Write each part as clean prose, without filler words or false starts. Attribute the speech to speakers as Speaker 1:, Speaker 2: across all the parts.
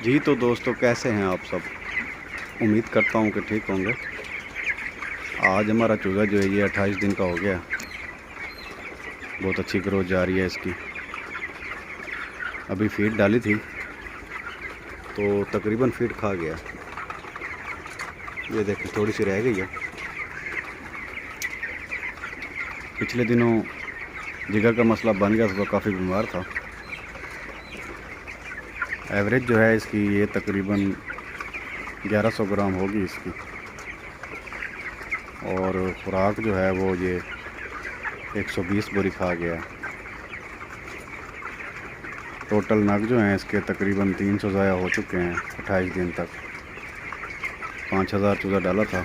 Speaker 1: जी तो दोस्तों, कैसे हैं आप सब। उम्मीद करता हूँ कि ठीक होंगे। आज हमारा चूज़ा जो है ये 28 दिन का हो गया। बहुत अच्छी ग्रोथ जा रही है इसकी। अभी फीड डाली थी तो तकरीबन फीड खा गया। ये देखिए थोड़ी सी रह गई है। पिछले दिनों जिगर का मसला बन गया था तो काफ़ी बीमार था। एवरेज जो है इसकी ये तकरीबन 1100 ग्राम होगी इसकी। और खुराक जो है वो ये 120 बोरी खा गया। टोटल नग जो हैं इसके तकरीबन 300 ज़ाया हो चुके हैं 28 दिन तक। 5000 चूज़ा डाला था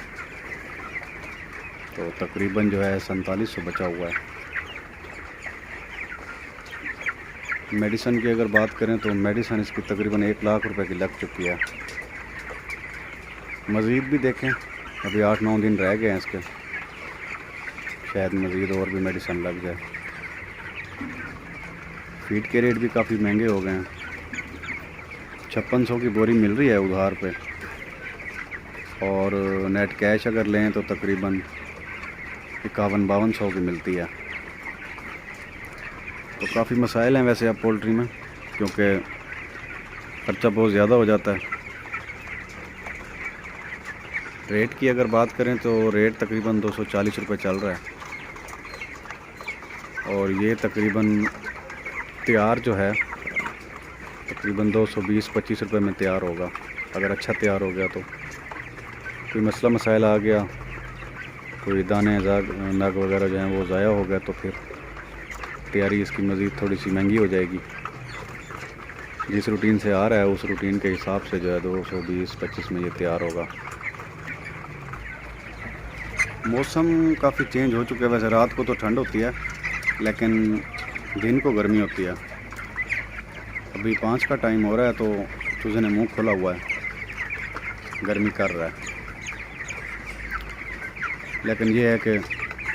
Speaker 1: तो तकरीबन जो है 4700 बचा हुआ है। मेडिसन की अगर बात करें तो मेडिसन इसकी तकरीबन 1 लाख रुपए की लग चुकी है। मज़ीद भी देखें, अभी 8-9 दिन रह गए हैं इसके, शायद मज़ीद और भी मेडिसन लग जाए। फीड के रेट भी काफ़ी महंगे हो गए हैं। 5600 की बोरी मिल रही है उधार पे, और नेट कैश अगर लें तो तकरीबन 51-5200 की मिलती है। तो काफ़ी मसाइल हैं वैसे अब पोल्ट्री में, क्योंकि खर्चा बहुत ज़्यादा हो जाता है। रेट की अगर बात करें तो रेट तकरीबन 240 रुपये चल रहा है, और ये तकरीबन तैयार जो है तकरीबन 220-25 रुपये में तैयार होगा। अगर अच्छा तैयार हो गया तो कोई मसला मसाइल आ गया, कोई दाने नग वगैरह जो हैं वो ज़ाया हो गया, तो फिर तैयारी इसकी मज़ीद थोड़ी सी महंगी हो जाएगी। जिस रूटीन से आ रहा है उस रूटीन के हिसाब से जो है 220-25 में ये तैयार होगा। मौसम काफ़ी चेंज हो चुका है। वैसे रात को तो ठंड होती है, लेकिन दिन को गर्मी होती है। अभी 5 का टाइम हो रहा है तो चूज़े ने मुंह खोला हुआ है, गर्मी कर रहा है। लेकिन ये है कि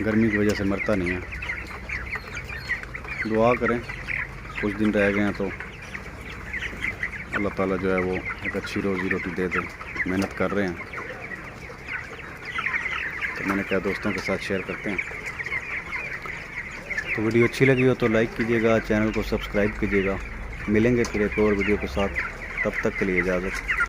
Speaker 1: गर्मी की वजह से मरता नहीं है। दुआ करें, कुछ दिन रह गए हैं तो अल्लाह ताला जो है वो एक अच्छी रोज़ी रोटी दे दे। मेहनत कर रहे हैं तो मैंने कहा दोस्तों के साथ शेयर करते हैं। तो वीडियो अच्छी लगी हो तो लाइक कीजिएगा, चैनल को सब्सक्राइब कीजिएगा। मिलेंगे फिर एक और वीडियो के साथ, तब तक के लिए इजाज़त।